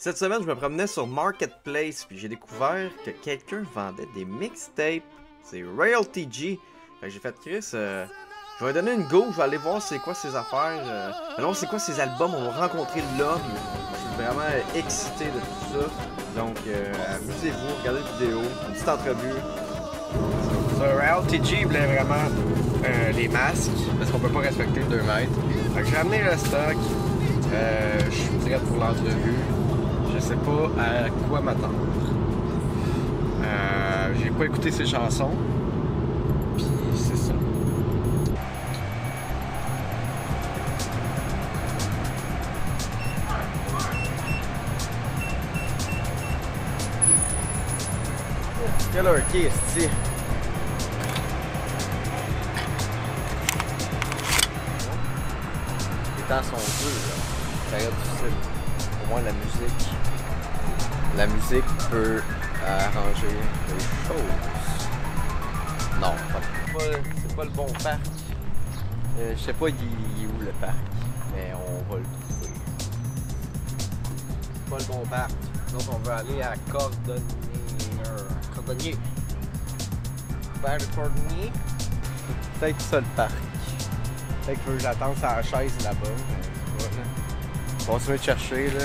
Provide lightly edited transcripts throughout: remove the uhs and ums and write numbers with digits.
Cette semaine, je me promenais sur Marketplace, puis j'ai découvert que quelqu'un vendait des mixtapes. C'est Royalty G. Fait que j'ai fait Chris, je vais lui donner une go, je vais aller voir c'est quoi ses affaires. Alors c'est quoi ses albums, on va rencontrer l'homme. Je suis vraiment excité de tout ça. Donc amusez-vous, regardez la vidéo, une petite entrevue. Royalty G voulait vraiment les masques, parce qu'on peut pas respecter le 2 mètres. Fait que j'ai ramené le stock, je suis prêt pour l'entrevue. Je sais pas à quoi m'attendre. J'ai pas écouté ses chansons. Puis c'est ça. Quelle heure qui est ici? Les temps sont durs, là. Ça reste difficile. Au moins la musique peut arranger les choses. Non, c'est pas le bon parc. Je sais pas il est où le parc, mais on va le trouver. C'est pas le bon parc. Donc on veut aller à Cordonnier. Vers le Cordonnier. Peut-être ça le parc. Peut-être que j'attends sur la chaise là-bas. On va se mettre chercher là.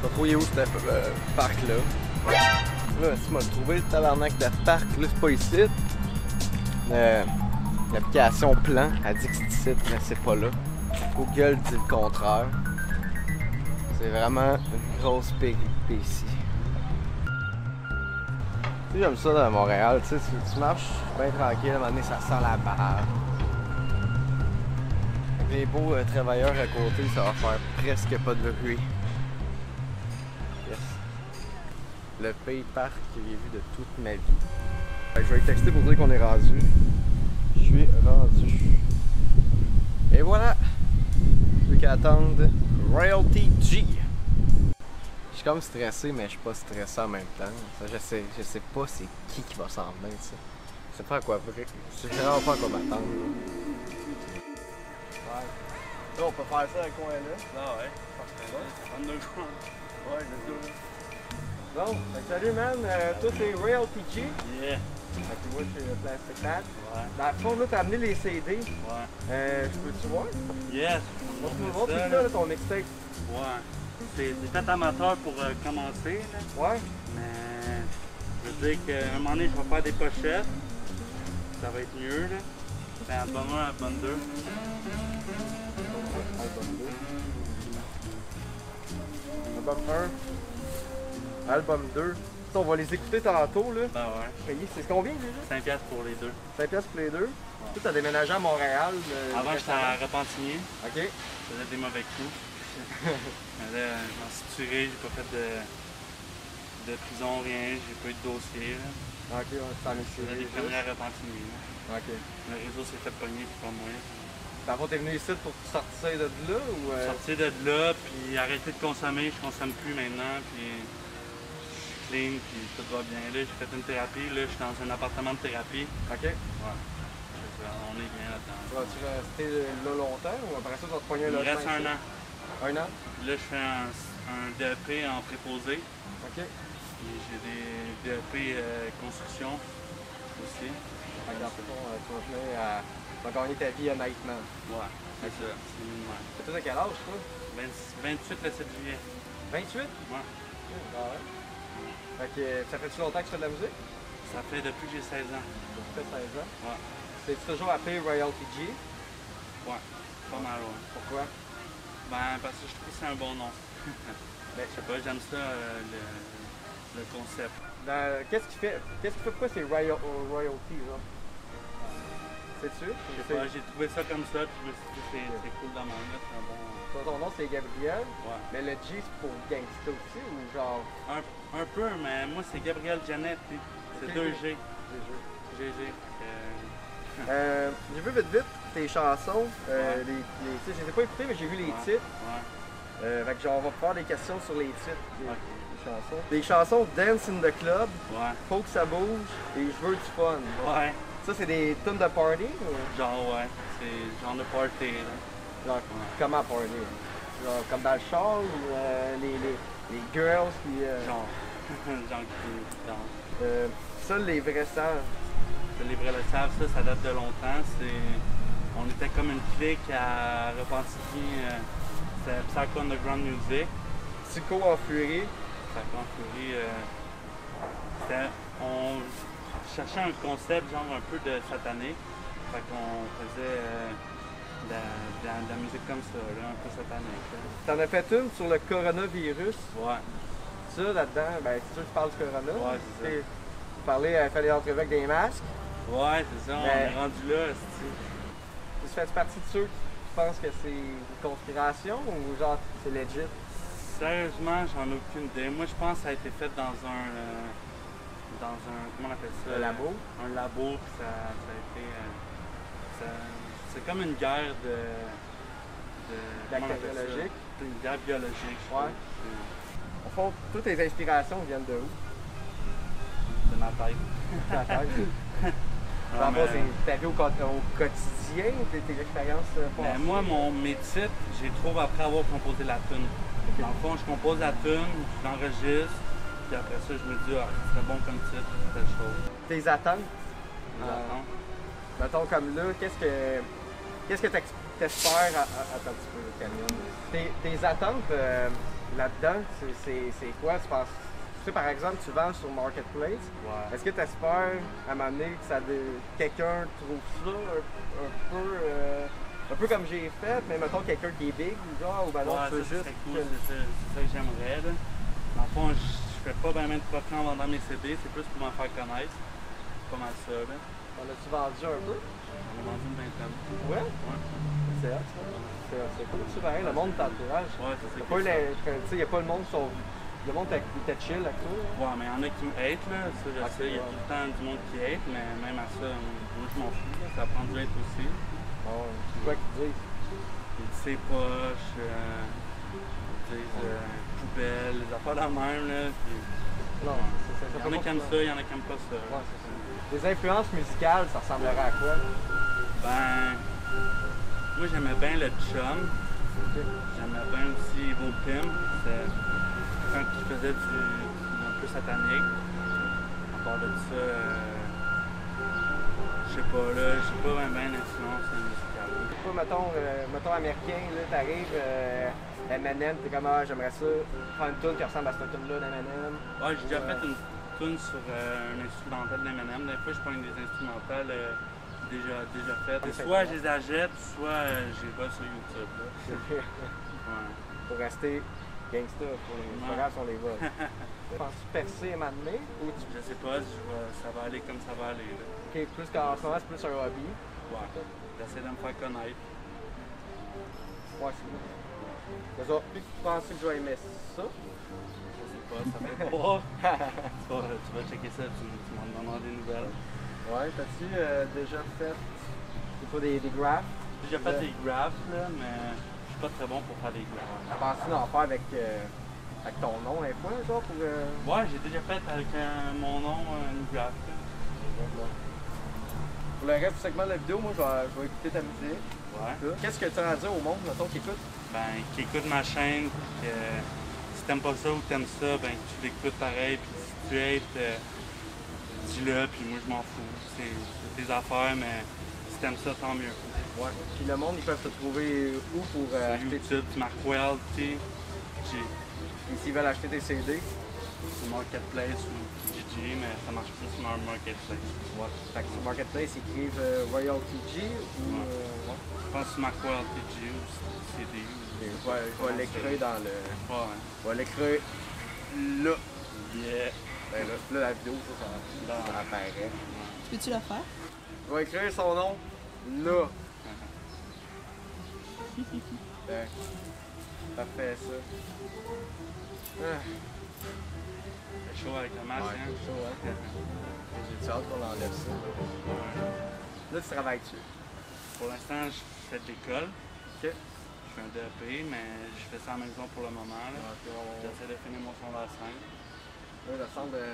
Pas trop où ce parc-là. Là, tu m'as trouvé le tabarnak de parc, là c'est pas ici. L'application plan, elle dit que c'est ici, mais c'est pas là. Google dit le contraire. C'est vraiment une grosse péripétie. Tu sais, j'aime ça dans Montréal, tu sais, tu marches bien tranquille, à un moment donné, ça sent la barre. Avec les beaux travailleurs à côté, ça va faire presque pas de bruit. Yes. Le pire parc que j'ai vu de toute ma vie. Je vais lui texter pour dire qu'on est rendu. Je suis rendu. Et voilà! Plus qu'à attendre Royalty G. Je suis comme stressé, mais je suis pas stressé en même temps. Ça, je sais pas c'est qui va s'en venir, ça. Je sais pas à quoi je sais vraiment pas à quoi m'attendre. Ouais. Là, on peut faire ça à un coin là. Ah ouais, parfait. 22 jours. Ouais, let's go. Bon, salut man, toi c'est Royalty G. Yeah. Fait que moi je suis Plastic Pat. Ouais. Dans le fond, là, t'as amené les CD. Ouais. Je peux-tu voir? Yes. On peut voir tout ça, là, ton mixtape. Ouais. C'est fait amateur pour commencer, là. Ouais. Mais je veux dire qu'à un moment donné, je vais faire des pochettes. Ça va être mieux, là. C'est album 1, album 2. Album 1. Album 2. Ça, on va les écouter tantôt, là. Ben ouais. C'est combien déjà? 5$ pour les deux. 5$ pour les deux. Ouais. Toi, t'as déménagé à Montréal. Avant, j'étais à Repentigny. OK. Je faisais des mauvais coups. Mais là, je m'en suis tiré, j'ai pas fait de prison, rien, j'ai pas eu de dossier. Là. OK, ouais, c'est en Je faisais des fermiers à Repentigny. Là. OK. Le réseau s'est fait pogner, puis pas moi. D'abord, t'es venu ici pour sortir de là ou. Sortir de là, puis arrêter de consommer, je consomme plus maintenant, puis je suis clean, puis tout va bien. Là, j'ai fait une thérapie, là, je suis dans un appartement de thérapie. OK. Ouais. On est bien là-dedans. Vas-tu rester là longtemps ou après ça, tu vas te pogner un Il me logement reste un ici? an. Un an? Là, je fais un DEP en préposé. OK. Puis j'ai des DEP construction aussi. Fait que dans le fond, tu vas venir à. Tu vas gagner ta vie honnêtement. Ouais, c'est ça. C'est minimum. C'est toi à quel âge, toi? 28 le 7 juillet. 28? Ouais. Ah ouais. Fait que ça fait-tu longtemps que tu fais de la musique? Ça fait depuis que j'ai 16 ans. Ça fait 16 ans. Ouais. C'est toujours appelé Royalty G? Ouais. Pas mal, ouais. Pourquoi? Ben, parce que je trouve que c'est un bon nom. Ben, je sais pas, j'aime ça, le concept. Qu'est-ce qui fait pourquoi c'est Royalty, là? Sais-tu? Je sais pas, j'ai trouvé ça comme ça, puis je me suis dit c'est cool dans mon net, c'est un bon... Ton nom c'est Gabriel, Ouais. mais le G c'est pour gangsta aussi ou genre... Un peu, mais moi c'est Gabriel Janet, c'est Ok. 2G. GG. J'ai vu vite tes chansons, Ouais. tu sais, je les ai pas écoutées mais j'ai vu les Ouais. titres. Ouais. Fait que genre, on va faire des questions sur les titres des Ok. chansons. Des chansons Dance in the Club, Ouais. Faut que ça bouge et Je veux du fun. Ouais. Ça c'est des tunes de party ou Genre, ouais. C'est genre de party, là. genre Ouais. comment party? Genre comme dans le char ou Les girls qui... Genre, genre qui dansent. ça, les vrais savent. Les vrais le savent, ça date de longtemps. On était comme une clique à Repentigny, c'était Psycho Underground Music. Psycho en furie. Psycho en furie, on cherchait un concept genre un peu de satané. Fait qu'on faisait de la musique comme ça, là, un peu satanique. T'en as fait une sur le coronavirus. Ouais. Ça, là-dedans, ben, c'est sûr que tu parles du corona. Ouais, c'est ça. Tu parlais, fait des entrevues avec des masques. Ouais, c'est ça, on est rendu là, Tu fais partie de ceux qui pensent que c'est une conspiration ou genre c'est legit? Sérieusement, j'en ai aucune idée. Moi, je pense que ça a été fait dans un comment on appelle ça? Un labo? Un labo, puis ça a été... c'est comme une guerre de comment on appelle ça? Bactériologique? C'est une guerre biologique, je Ouais. trouve. Au fond, toutes tes inspirations viennent de où? De ma tête. Ta tête. Non, mais- Ta vie au quotidien, tes expériences Mais passées? moi, mes titres, je les trouve après avoir composé la tune. Dans le fond, je compose la tune, je l'enregistre, puis après ça, je me dis, ah, ce serait bon comme titre, telle chose. Tes attentes? J'attends. Mettons comme là, qu'est-ce que t'espères? Attends un petit peu, le camion. Tes attentes là-dedans, c'est quoi? Tu sais, par exemple, tu vends sur Marketplace. Ouais. Est-ce que tu espères à un moment donné que quelqu'un trouve ça un peu comme j'ai fait, mais mettons quelqu'un qui est big ou genre, ou ben non, Ouais, tu veux ça juste. serait cool, c'est ça que j'aimerais. Là. Dans le fond, je fais pas vraiment de profit en vendant mes CD, c'est plus pour m'en faire connaître. C'est pas mal ça. Là. On a-tu vendu un peu? On a vendu une vingtaine. Ouais? Ouais, C'est hot, ça. C'est cool, tu pareil, le monde t'entourage. ouais c'est ça. Il n'y a pas le monde sauf. Le monde était chill avec toi. Ouais, mais il y en a qui me hate, là. Ça, je Ok, sais, il y a ouais. tout le temps du monde qui hate, mais même à ça, moi, je m'en fous. Là. Ça prend du hate aussi. Oh, c'est quoi qu'ils disent? Ils disent c'est poche, ils disent poubelle, les affaires de la même, là. Puis, Non, ouais. c'est Il y en a qui aiment ça, il y en a qui aiment pas ça. Ouais, c'est ça. Les influences musicales, ça ressemblerait à quoi? Ben, moi j'aimais bien le chum. J'aimais bien aussi Evo Pim. C'est quelqu'un qui faisait un peu satanique. À part de ça, je sais pas, là, j'ai pas bien d'influence musicale. Toi, mettons américain, là, t'arrives, Eminem, t'es comme, ah, j'aimerais ça, faire une tune qui ressemble à cette tune-là d'Eminem. Ouais, j'ai déjà fait une tune sur un instrumental d'Eminem. Des fois, je prends des instrumentales déjà faites. Et soit je les achète, soit je les vois sur YouTube. Là. Ouais. Pour rester gangsta, pour les Ouais. programmes, on les vole. Penses-tu percer à un moment donné, ou tu... Je sais pas, ça va aller comme ça va aller. Là. Ok, plus qu'en ce moment, c'est plus un hobby. Ouais. J'essaie de me faire connaître. Ouais, c'est bon. C'est ça. Puis tu penses que je vais aimer ça? Je sais pas, ça fait pas. tu vas checker ça, tu m'en demanderas des nouvelles. Ouais, t'as-tu déjà fait des graphes? J'ai déjà fait des graphs, là, mais je suis pas très bon pour faire des graphs. Penses-tu d'en faire avec ton nom, des fois, genre, pour... Ouais, j'ai déjà fait avec mon nom une graph. là. Pour le reste du segment de la vidéo, moi, je vais écouter ta musique. Ouais. Qu'est-ce que tu as à dire au monde, mettons, qui écoute? Ben, qui écoute ma chaîne, que si t'aimes pas ça ou t'aimes ça, ben tu l'écoutes pareil, puis si tu hates, dis-le, puis moi je m'en fous. C'est tes affaires, mais si t'aimes ça, tant mieux. Ouais. Puis le monde, ils peuvent te trouver où pour Sur acheter... YouTube, tu marques Wild T, Et s'ils veulent acheter tes CD? sur Marketplace ou GG, mais ça marche plus sur Marketplace. Ouais. Fait que sur Marketplace, ils écrivent Royalty G ou... ouais. Je pense que tu marques Wild TG ou CD. Je vais l'écrire dans le... Ouais. Je vais l'écrire là. Yeah. Ben là, la vidéo, ça apparaît. Peux-tu le faire? Je vais écrire son nom là. Ben, ça fait ça. Ah. C'est chaud avec le masque, Ouais, hein? c'est chaud, hein? J'ai hâte qu'on enlève ça. Là, tu travailles dessus. Pour l'instant, je fais de l'école. Ok. Je fais un DEP, mais je fais ça à la maison pour le moment. Là. J'essaie de finir mon secondaire 5. Là, le centre de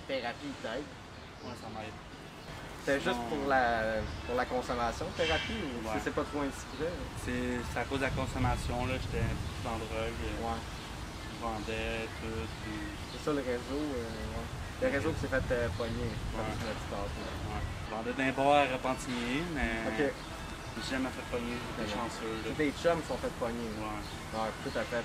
thérapie t'aide. Ouais, ça m'aide. C'est juste pour la consommation de thérapie ou Ouais. c'est pas trop indiscret? C'est à cause de la consommation, là. J'étais un peu dans la drogue. Ouais. vendais, tout. Puis... C'est ça le réseau, ouais. Le réseau qui s'est fait pogner, comme tu m'as dit tantôt. Ouais. Je vendais d'un bar à Pentigny, mais Ok. j'ai jamais fait pogner, j'étais chanceux. Là. Tes chums sont fait pogner. Ouais. Ouais, tout à fait.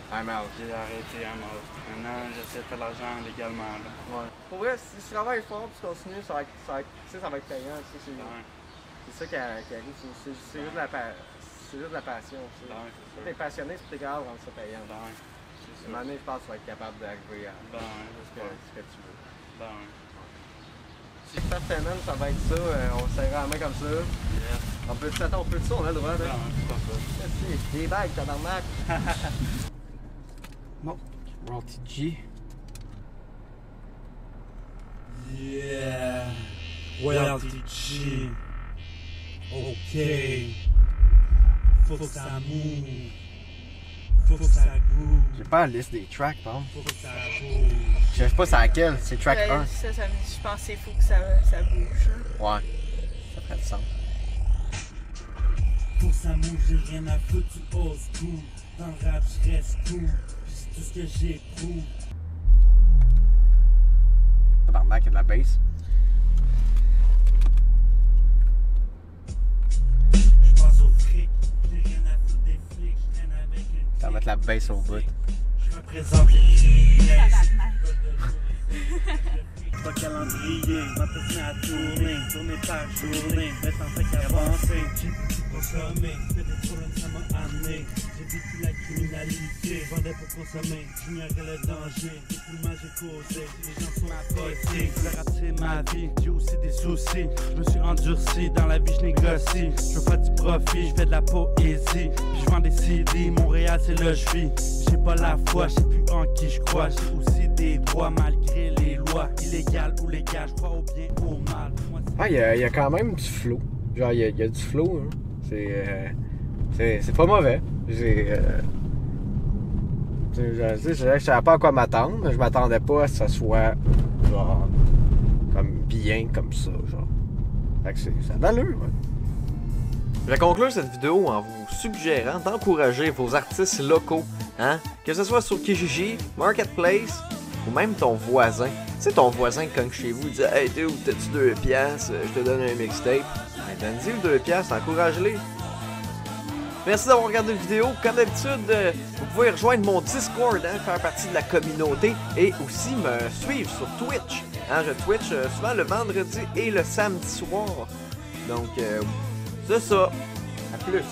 I'm out. J'ai arrêté un mort. Maintenant, j'essaie de faire de l'argent légalement. Là. Ouais. Pour vrai, si tu travailles fort et tu continues, ça va être payant. Ouais. C'est ça qui arrive. C'est juste de la passion. Tu Ouais, si t'es passionné, c'est égal de rendre ça payant. Ben, À c'est un moment donné, je pense que tu vas être capable d'arriver à Ben, ce que tu veux. Ben, Si cette semaine, ça va être ça. On se serrera la main comme ça. yes. On peut ça, on a le droit. Ben, Hein? c'est pas ça. Merci. Des bagues, tabarnak. Bon, Royalty G. Yeah. Royalty G. Ok. Faut que ça move. Faut que ça bouge. J'ai pas la liste des tracks, par exemple. Faut que ça bouge. Je sais pas c'est laquelle, c'est track 1. Je pense qu'il faut que ça bouge. Ouais. Ça ferait du sens. Faut que ça move, j'ai rien à foutre, tu old school. Dans le rap, je reste cool. Puis c'est tout ce que j'éprouve. Tabarnak, il y a de la bass. Je pense au fric, j'ai rien à foutre des flics. Je traîne avec une Ça va mettre la bass au bout. Je représente les criminels. Pas calendrier, ma petite à tourner, tourner par journée, mettre en fait qu'avancer. J'ai beaucoup consommé, fait des problèmes, ça m'a amené. J'ai vécu la criminalité, vendais pour consommer, j'ignorais le danger. Depuis moi j'ai causé, les gens sont apportés. Le rap c'est ma vie, j'ai aussi des soucis. Je me suis endurci, dans la vie je négocie. Je veux faire du profit, je fais de la poésie. Puis je vends des CD, Montréal c'est là je vis. J'ai pas la foi, je sais plus en qui je crois. J'ai aussi des droits malgré les lois. Illégal ou légal, je crois au bien ou au mal. Ah, il y a quand même du flow. Genre, il y a du flow. Hein. C'est pas mauvais. Je savais pas à quoi m'attendre, mais je m'attendais pas à ce que ça soit genre comme bien comme ça. Genre. Fait que ça a d'allure. Ouais. Je vais conclure cette vidéo en vous suggérant d'encourager vos artistes locaux, hein? Que ce soit sur Kijiji, Marketplace ou même ton voisin. Tu sais, ton voisin qui cogne chez vous, il dit « Hey, t'as-tu 2 piastres? Je te donne un mixtape. » Ben, donne-y le 2 piastres, encourage-les. Merci d'avoir regardé la vidéo. Comme d'habitude, vous pouvez rejoindre mon Discord, hein, faire partie de la communauté et aussi me suivre sur Twitch. Hein, je Twitch souvent le vendredi et le samedi soir. Donc, c'est ça. À plus.